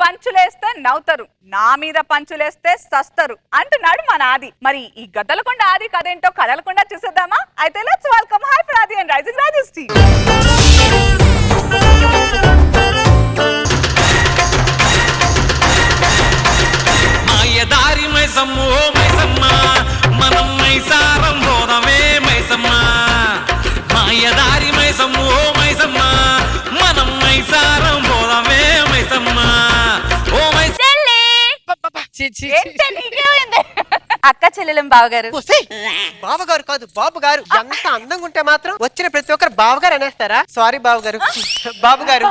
పంచులేస్తే నవ్వుతారు, నా మీద పంచులేస్తే సస్తారు అంటున్నాడు మన ఆది. మరి ఈ గద్దలకొండ ఆది కదేంటో కదలకుండా చూసేద్దామా? అయితే లెట్స్ వెల్కమ్ హైపర్ ఆది అండ్ రైజింగ్ రాజశ్రీ. మాయదారి మైసమ్మో మైసమ్మ, మనం మైసారం పోదమే మైసమ్మ. మాయదారి మైసమ్మో మైసమ్మ, మనం మైసారం పోదమే మైసమ్మ. ఓ మైసల్లి అక్క చెల్లెలం బావగారు. బావగారు కాదు బాబు గారు. ఎంత అందంగా ఉంటే మాత్రం వచ్చిన ప్రతి ఒక్కరు బావగారు అనేస్తారా? సారీ బావగారు. బాబు గారు.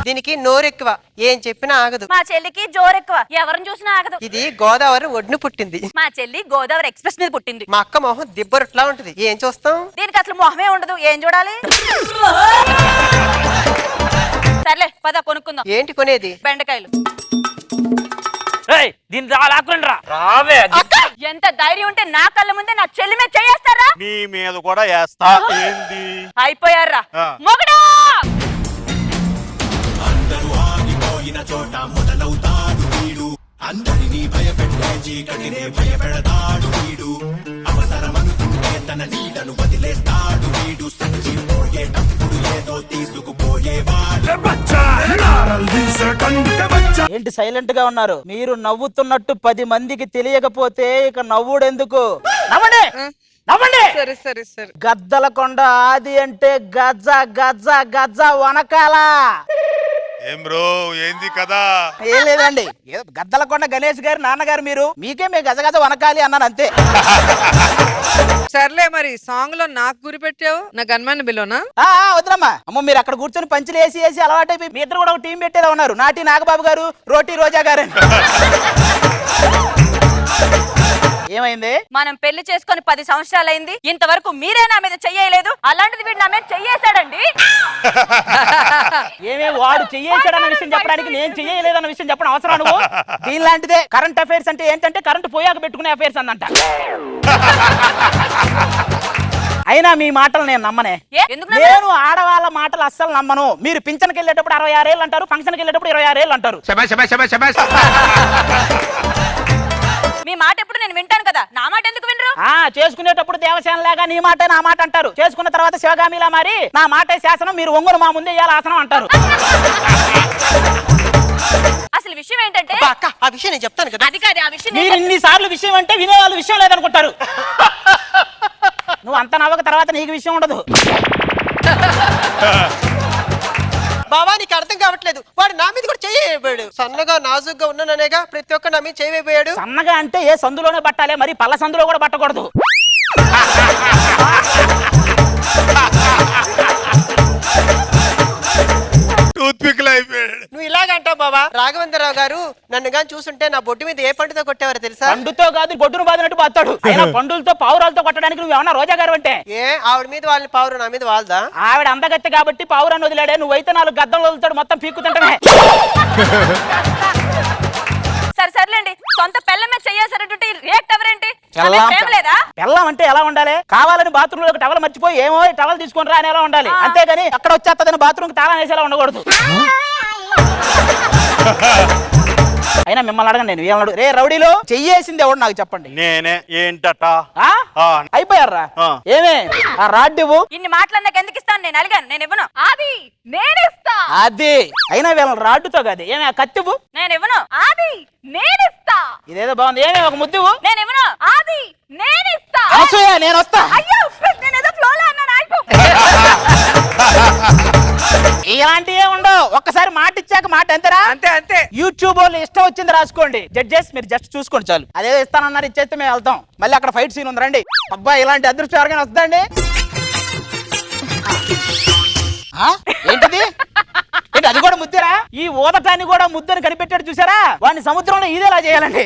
దీనికి నోరెక్కువ, ఏం చెప్పినా ఆగదు. మా చెల్లికి జోరెక్కువ, ఎవరిని చూసినా ఆగదు. ఇది గోదావరి ఒడ్డును పుట్టింది. మా చెల్లి గోదావరి ఎక్స్ప్రెస్ మీద పుట్టింది. మా అక్క మొహం దిబ్బరొట్లా ఉంటది, ఏం చూస్తాం? దీనికి అసలు మొహమే ఉండదు, ఏం చూడాలి? సర్లే పద కొనుక్కుందాం. ఏంటి కొనేది? బెండకాయలు. ఎంత ధైర్యం ఉంటే నా కళ్ళ ముందే నా చెల్లి మీద చేస్తారా? నీ మీద కూడా వేస్తా. ఏంది అయిపోయారా మొగడా? చోట మొదలవుతాడు వీడు, అందరినీ భయపెట్టే చీకటినే భయపెడతాడు వీడు. అవసరమనుకుంటే తన నీడను వదిలేస్తాడు వీడు. సచ్చిపోయేటప్పుడు ఏదో తీసుకుపోయేవాడు. ఏంటి సైలెంట్ గా ఉన్నారు? మీరు నవ్వుతున్నట్టు 10 మందికి తెలియకపోతే ఇక నవ్వుడెందుకు? నవ్వండి నవ్వండి. సరే సరే సరే. గద్దలకొండ ఆది అంటే గజ్జ గజ్జ గజ్జ వనకాల. ఏం బ్రో, ఏంది కదా? ఏం లేదండి, గద్దలకొండ గణేష్ గారు నాన్నగారు మీరు, మీకే మీ గజ గజ వనకాలి అన్నాను అంతే. సర్లే, మరి సాంగ్ లో నాకు గురి పెట్టావు, నా గన్మాన్ బిలోనా? వద్దురమ్మా. అమ్మ మీరు అక్కడ కూర్చొని పంచులు వేసి వేసి అలవాటైపోయి మీ ఇద్దరు కూడా ఒక టీం పెట్టేలా ఉన్నారు. నాటి నాగబాబు గారు, రోటీ రోజా గారు. ఏమైంది? మనం పెళ్లి చేసుకుని 10 సంవత్సరాలైంది, ఇంతవరకు మీరే నా మీద చెయ్యలేదు, అలాంటిది వీడు నా మీద చెయ్యేశాడండి. వాడు చెయ్యేశాడన్న విషయం చెప్పడానికి నేను చెయ్యలేదన్న విషయం చెప్పడం అవసరం నువ్వు? దీనిలాంటిదే కరెంట్ అఫైర్స్ అంటే ఏంటంటే కరెంట్ పోయాక పెట్టుకునే అఫైర్స్ అందంట. అయినా మీ మాటలు నేను నమ్మనే. నేను ఆడవాళ్ళ మాటలు అస్సలు నమ్మను. మీరు పింఛన్కి వెళ్ళేటప్పుడు 66 ఏళ్ళు అంటారు, ఫంక్షన్కి వెళ్ళేటప్పుడు 26 ఏళ్ళు అంటారు. మీ మాట ఎప్పుడు నేను వింటాను కదా, నా మాట ఎందుకు వినరు? చేసుకునేటప్పుడు దేవసేన లాగా నీ మాట నా మాట అంటారు, చేసుకున్న తర్వాత శివగామిలా మారి నా మాటే శాసనం, మీరు ఒంగును మా ముందే ఇయ్యాల ఆసనం అంటారు. అసలు విషయం ఏంటంటే అక్క ఆ విషయం నేను చెప్తాను కదా. అది కాదు ఆ విషయం. మీరు ఇన్నిసార్లు విషయం అంటే వినే వాళ్ళు విషయం లేదనుకుంటారు. నువ్వు అంత నవ్వక తర్వాత నీకు విషయం ఉండదు. బాబా నీకు అర్థం కావట్లేదు, వాడు నా మీద కూడా చేయబోయాడు. సన్నగా నాజుగ్గా ఉన్నాననేగా ప్రతి ఒక్క నా మీద చేయబోయాడు. సన్నగా అంటే ఏ సందులోనే పట్టాలి, మరి పల్ల సందులో కూడా పట్టకూడదు. నువ్వు ఇలాగంటావు బాబా. రాఘవేంద్రరావు గారు నన్ను గాని చూస్తుంటే నా బొడ్డు మీద ఏ పండుతో కొట్టేవారు తెలుసా? పండుతో కాదు, బొడ్డును బాదినట్టు బాస్తాడు. అయినా పండులతో పావురాలతో కొట్టడానికి నువ్వు ఏమన్నా రోజా గారు అంటే? ఏ ఆవిడ మీద వాళ్ళని పావురు, నా మీద వాళ్ళదా? ఆవిడ అందగత్తి కాబట్టి పావురాన్ని వదిలాడే, నువ్వైతే 4 గద్దలు వదులుతాడు, మొత్తం పీక్కుతుంటమే. సరే సర్లేండి, సొంత పెళ్ళ మీద చెయ్యేసారంటే రియాక్ట్ ఎవరేంటి? లేదా పెళ్ళం అంటే ఎలా ఉండాలి? కావాలని బాత్రూమ్ లో టవల్ మర్చిపోయి ఏమో టవల్ తీసుకొని రా అని ఎలా ఉండాలి, అంతేగాని అక్కడ వచ్చేస్తుందని బాత్రూమ్ తాళం వేసేలా ఉండకూడదు. అయినా మిమ్మల్ని అడగండి, నేను ఏమన్నాడు? రే రౌడీలో చెయ్యేసింది ఎవడు నాకు చెప్పండి. నేనే. ఏంటట? అయిపోయారా? ఏమే ఆ రాడ్డివు? ఇన్ని మాటలు నాకు ఎందుకు ఇస్తాను? నేను అడిగాను, నేను ఇవ్వను. ఆది నేనిస్తా. అది అయినా వీళ్ళని రాడ్డుతో కాదు, ఏమే ఆ కత్తివు? నేను ఇవ్వను. ఆది నేనిస్తా. ఇదేదో బాగుంది, ఏమే ఒక ముద్దువు? నేను ఇవ్వను. ఆది నేనిస్తా. నేను వస్తా. అయ్యో నేనేదో ఫ్లోలో అన్నాను, ఆగిపో. ఇలాంటివే ఉండవు, ఒక్కసారి మాట ఇచ్చాక మాట అంతేరా? అంతే అంతే. యూట్యూబ్ వాళ్ళు ఇష్టం వచ్చింది రాసుకోండి, జడ్జెస్ మీరు జస్ట్ చూసుకోండి చాలు. అదే ఇస్తానన్నారు, ఇచ్చేస్తే మేము వెళ్తాం. మళ్ళీ అక్కడ ఫైట్ సీన్ ఉంది, రండి. అబ్బా ఇలాంటి అదృష్టం ఎవరికైనా వస్తుందండి? ఏంటిది? ఏంటి అది కూడా ముద్దరా? ఈ ఊదటాన్ని కూడా ముద్దని కనిపెట్టాడు చూసారా? వాడిని సముద్రంలో ఇదేలా చేయాలండి.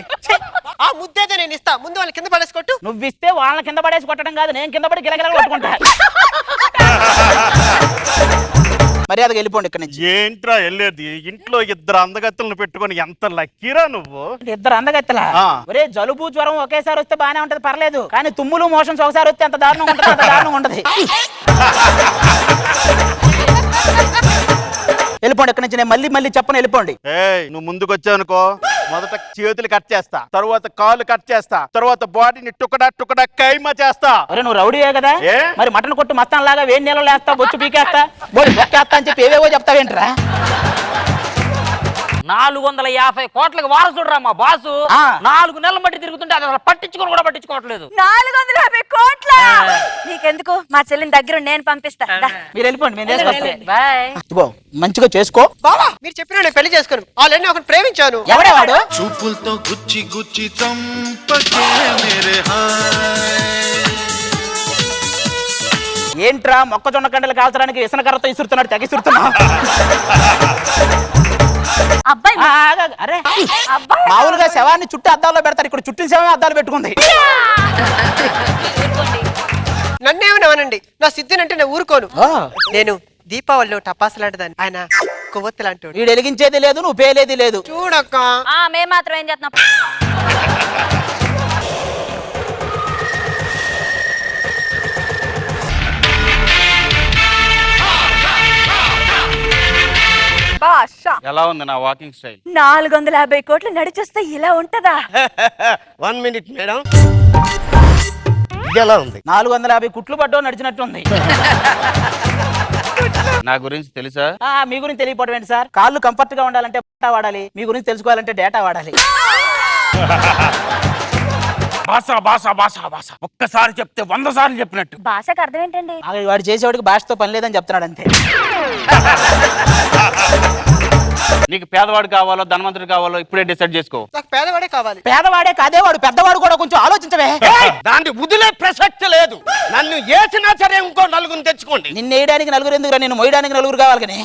ఆ ముద్దేదో నేను ఇస్తా, ముందు వాళ్ళ కింద పడేసి కొట్టు. నువ్వు ఇస్తే వాళ్ళని కింద పడేసి కొట్టడం కాదు, నేను కింద పడి గిలగిల కొట్టుకుంటా. మర్యాదగా వెళ్ళిపోండి ఇక్కడ నుంచి. ఏంట్రా వెళ్ళేది? ఇంట్లో 2 అందగత్తెలను పెట్టుకొని ఎంత లక్కీరా నువ్వు. 2 అందగత్తెలా? ఒరే జలుబు జ్వరం ఒకేసారి వస్తే బానే ఉంటది, పర్లేదు. కానీ తుమ్ములు మోషన్స్ ఒకసారి వస్తే ఎంత దారుణంగా ఉంటది, అంత దారుణంగా ఉంటది. వెళ్ళిపోండి ఇక్కడి నుంచి. నేను మళ్ళీ చెప్పను, వెళ్ళిపోండి. ఏయ్ నువ్వు ముందుకు వచ్చావనుకో, మొదట చేతులు కట్ చేస్తా, తరువాత కాళ్ళు కట్ చేస్తా, తరువాత బాడీని టుకడా కైమా చేస్తా. అరే నువ్వు రౌడీయే కదా, ఏ? మరి మటన్ కొట్టు మస్తాన్ లాగా వేడి నీళ్ళు వేస్తా, బొచ్చు పీకేస్తా, బొక్కేస్తా అని చెప్పి ఏవేవో చెప్తావేంట్రా? 450 కోట్లకు వారసుడురా మా బాసు. 4 నెలల మట్టి తిరుగుతుంటే అది అసలు పట్టించుకోవట్లేదు. 450 కోట్ల నీకెందుకు? మా చెల్లిని దగ్గర నేను పంపిస్తా. దా. మీరు వెళ్ళిపోండి, మేము తీసుకొస్తాం. బాయ్. ఇదిగో మంచిగా చేసుకో. బావా మీరు చెప్పిన నేను పెళ్లి చేసుకోను, ఆల్రెడీ ఒకటి ప్రేమించాను. ఎవడే వాడు? చూపులతో గుచ్చి గుచ్చి చంపకే మేరే హాయ్. ఏంట్రా మొక్కజొన్న కండలు కాల్చడానికి విసనకర్రతో ఇసురుతున్నాడు, తెగ ఇసురుతున్నా. అబ్బాయి అరే మామూలుగా శవాన్ని చుట్టూ అద్దాల్లో పెడతారు, ఇక్కడ చుట్టూ శవమే అద్దాలు పెట్టుకుంది. నన్నేమన్నానండి, నా సిద్ధునంటే నేను ఊరుకోను. నేను దీపావళిలో టపాసు లాంటిదాన్ని, ఆయన కొవ్వొత్తి లాంటి. వీడు వెలిగించేది లేదు, నువ్వు పేలేది లేదు. చూడక్క మేము మాత్రం ఏం చేస్తున్నాం? బాషా ఎలా ఉంది నా వాకింగ్ స్టైల్? 450 కోట్లు నడిచొస్తే ఇలా ఉంటదా? 1 మినిట్ మేడం, ఇది ఎలా ఉంది? 450 కుట్లు పడ్డో నడిచినట్టుంది. నా గురించి తెలుసా? మీ గురించి తెలియపోవడం ఏంటి సార్? కాళ్ళు కంఫర్ట్ గా ఉండాలంటే డేటా వాడాలి, మీ గురించి తెలుసుకోవాలంటే డేటా వాడాలి. బాసా బాసా బాసా బాసా ఒక్కసారి చెప్తే 100 సార్లు చెప్పినట్టు. భాషకు అర్థం ఏంటండి? వాడు చేసేవాడికి భాషతో పని లేదని చెప్తున్నాడు అంతే. నీకు పేదవాడు కావాలో ధనవంతుడు కావాలో ఇప్పుడే డిసైడ్ చేసుకో. నాకు పేదవాడే కావాలి. పేదవాడే కాదే, వాడు పెద్దవాడు కూడా కొంచెం ఆలోచించవే. దాన్ని వదిలే ప్రసక్తి లేదు. నన్ను ఏసినా సరే ఇంకో నలుగురిని తెచ్చుకోండి. నిన్ను వేయడానికి నలుగురు ఎందుకు, నేను మోయడానికి నలుగురు కావాలి. కానీ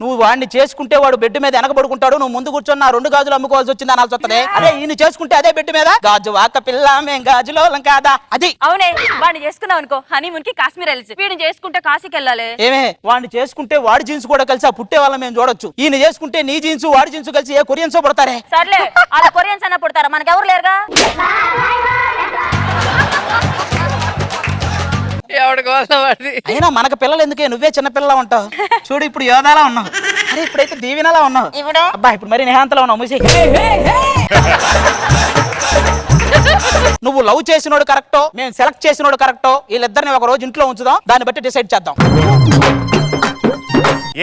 నువ్వు వాడిని చేసుకుంటే వాడు బెడ్ మీద వెనకబడుకుంటాడు, నువ్వు ముందు కూర్చొని 2 గాజులు అమ్ముకోవాల్సి వచ్చింది అనాల్సి వస్తుంది. అదే ఈయన చేసుకుంటే అదే బెడ్ మీద గాజు వాక పిల్ల మేం గాజులోలం కాదా అది. అవునే, వాడిని చేసుకున్నావు అనుకో హనీమూన్ కి కాశ్మీర్ వెళ్ళచ్చు, వీడిని చేసుకుంటే కాశీకి వెళ్ళాలి. ఏమే వాడిని చేసుకుంటే వాడి జీన్స్ కూడా కలిసి ఆ పుట్టే వాళ్ళ మేము చూడొచ్చు. ఈయన చేసుకుంటే నీ జీన్స్ వాడి జీన్స్ కలిసి ఏ కొరియన్సో పడతారే. సర్లే అలా కొరియన్స్ అన్న పుడతారా, మనకెవరు లేరుగా. అయినా మనకు పిల్లలు ఎందుకే, నువ్వే చిన్న పిల్లలా ఉంటావు. చూడు ఇప్పుడు యోధాలా ఉన్నావు, అరే ఇప్పుడైతే దీవెనలా ఉన్నావు. అబ్బా ఇప్పుడు మరి నిహాంతలా ఉన్నావు. మూసి నువ్వు లవ్ చేసినోడు కరెక్టో, మేము సెలెక్ట్ చేసినోడు కరెక్టో, వీళ్ళిద్దరిని ఒక రోజు ఇంట్లో ఉంచుదాం, దాన్ని బట్టి డిసైడ్ చేద్దాం.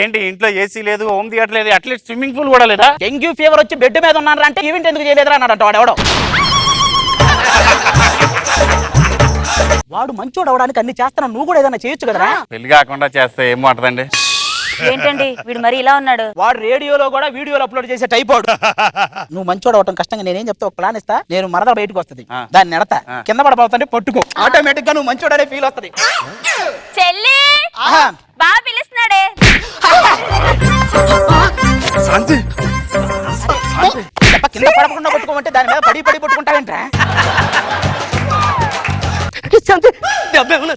ఏంటి ఇంట్లో ఏసీ లేదు, హోమ్ థియేటర్ లేదు, అట్లీస్ట్ స్విమ్మింగ్ పూల్ కూడా లేదా? డెంగ్యూ ఫీవర్ వచ్చి బెడ్ మీద ఉన్నాను అంటే ఈవెంట్ ఎందుకు చేయలేదురా అన్నాడంట వాడు. ఎవడో వాడు మంచోడు అవడానికి అన్ని చేస్తాను, నువ్వు కూడా ఏదైనా చేయొచ్చు కదరా. పెళ్లి కాకుండా చేస్తే ఏం మాటదండి? ఏంటండి వీడు మరి ఇలా ఉన్నాడు? వాడు రేడియోలో కూడా వీడియోలు అప్లోడ్ చేసే టైప్ వాడు. నువ్వు మంచోడు అవటం కష్టంగా నేనేం చెప్తా, ఒక ప్లాన్ ఇస్తా. నేను మరద బయటకు వస్తుంది, దాన్ని నెడతా, కింద పడబోతుంటే పట్టుకో, ఆటోమేటిక్ గా నువ్వు మంచోడు అనే ఫీల్ వస్తుంది. చెల్లి బాగా పిలుస్తున్నాడే. కింద పడకుండా పట్టుకోమంటే దాని మీద పడి పట్టుకుంటావేంట్రా?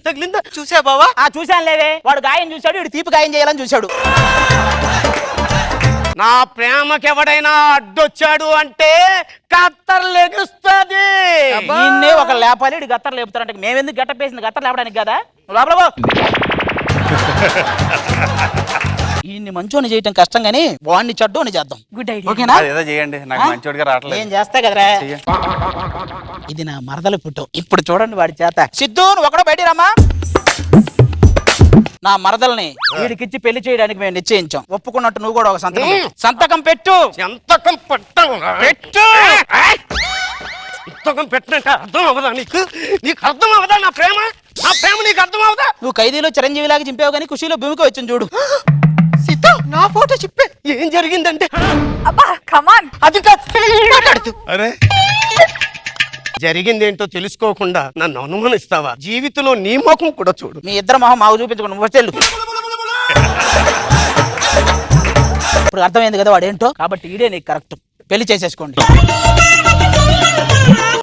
తగిలిందా చూసా బావా? చూశాను లేవే, వాడు గాయం చూశాడు, వీడు తీపి గాయం చేయాలని చూశాడు. నా ప్రేమకి ఎవడైనా అడ్డొచ్చాడు అంటే కత్తర్ లెగుస్తుంది. నిన్నే ఒక లేపాలి, వీడు గత్తర్ లేపుతారంటే మేమెందుకు గట్టపేసింది, గత్తర్ లేపడానికి కదా. లోపల ఈయన్ని మంచోని చేయటం కష్టం గానీ వాడిని చెడ్డోని చేద్దాం. Good idea. ఓకేనా? ఏదో చేయండి, నాకు మంచోడిగా రావట్లేదు. ఏం చేస్తా కదరా. ఇది నా మరదల పుట్టు. ఇప్పుడు చూడండి వాడి చేత. సిద్ధు నువ్వు ఒకడో బయటికి రమ్మా. నా మరదల్ని వీడికిచ్చి పెళ్లి చేయడానికి మేము నిశ్చయించాం. ఒప్పుకున్నట్టు నువ్వు కూడా ఒక సంతకం పెట్టు. సంతకం పెట్టు. సంతకం పెట్టినట్టు అర్థం అవదా నీకు? నీకు అర్థం అవదా నా ప్రేమ? నా ప్రేమ నీకు అర్థం అవదా? నువ్వు ఖైదీలో చిరంజీవిలాగా చింపావు కానీ ఖుషీలో భూమికి వచ్చింది చూడు. సీత నా ఫోటో చెప్పే ఏం జరిగిందంటే అబ్బా కమాన్, అది అరే జరిగింది ఏంటో తెలుసుకోకుండా నన్ను అనుమానిస్తావా? జీవితంలో నీ ముఖం కూడా చూడు. మీ ఇద్దరు మొహం మాకు చూపించుకోండి, నువ్వు వెళ్ళు. ఇప్పుడు అర్థమైంది కదా వాడేంటో. కాబట్టి ఈడే నీకు కరెక్ట్, పెళ్లి చేసేసుకోండి.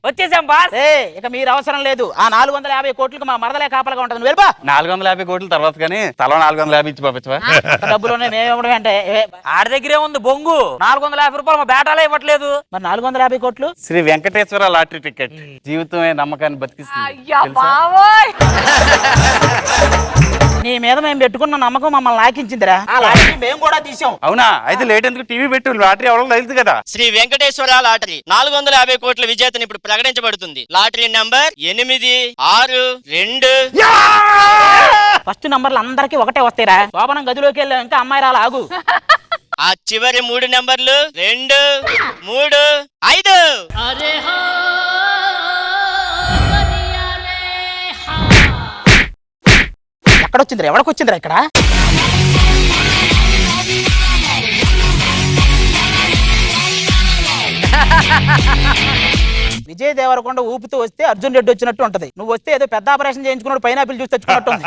వచ్చేసాం బాస్. ఇక మీరు అవసరం లేదు. ఆ 450 కోట్లకు మా మరదలే కాపలగా ఉంటుంది. వెళ్ళిపా. 450 కోట్ల తర్వాత కానీ తల 450 ఇచ్చి పంపించవా? డబ్బులు మేమేమడం అంటే ఆడి దగ్గరే ఉంది బొంగు. 450 రూపాయలు మా బేటాలే ఇవ్వట్లేదు. మరి 450 కోట్లు శ్రీ వెంకటేశ్వర లాటరీ టికెట్ జీవితమే నమ్మకాన్ని బతికిస్తుంది. అయ్యా బావోయ్. నీ మీద మేము పెట్టుకున్న నమ్మకం మమ్మల్ని లాకించిందిరా ఆ లాటరీ మేము కూడా తీసాం. అవునా? అయితే లేట్ ఎందుకు టీవీ పెట్టు, లాటరీ ఎవరికి తగులుతుంది కదా. శ్రీ వెంకటేశ్వర లాటరీ 450 కోట్ల విజేతను ఇప్పుడు ప్రకటించబడుతుంది. Lottery number 862. ఫస్ట్ నంబర్లు అందరికి ఒకటే వస్తాయిరా. శోభనం గదిలోకి వెళ్ళా ఇంకా అమ్మాయి రాలా, ఆగు. ఆ చివరి 3 నంబర్లు 2, 3, 5. ఎక్కడొచ్చిందిరా, ఎవరికొచ్చిందిరా ఇక్కడ? విజయ్ దేవరకొండ ఊపుతూ వస్తే అర్జున్ రెడ్డి వచ్చినట్టు ఉంటది. నువ్వు వస్తే ఏదో పెద్ద ఆపరేషన్ చేయించుకున్నాడు పైనాపిల్ జ్యూస్ తెచ్చుకున్నట్టు ఉంది.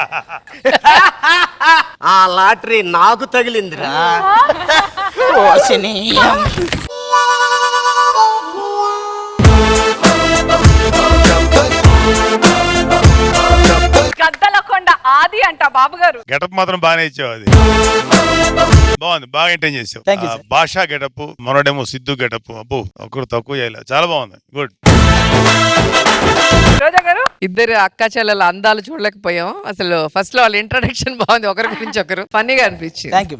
ఆ లాటరీ నాకు తగిలిందిరా. ఓ శని. గద్దలకొండ ఆది అంట బాబు గారు. గెటప్ మాత్రం బాగానే ఇచ్చావు, అది బాగుంది, బాగా ఎంటైన్ చేసావు. Thank you, sir. భాషా గెటప్, మనోడేమో సిద్ధు గెటప్, అబ్బో ఒకరు తక్కువ చేయలేదు, చాలా బాగుంది, గుడ్. రోజా గారు, ఇద్దరు అక్క చెల్లెల అందాలు చూడలేకపోయాం అసలు. ఫస్ట్ లో వాళ్ళ ఇంట్రడక్షన్ బాగుంది, ఒకరి గురించి ఒకరు ఫన్నీగా అనిపించింది. Thank you.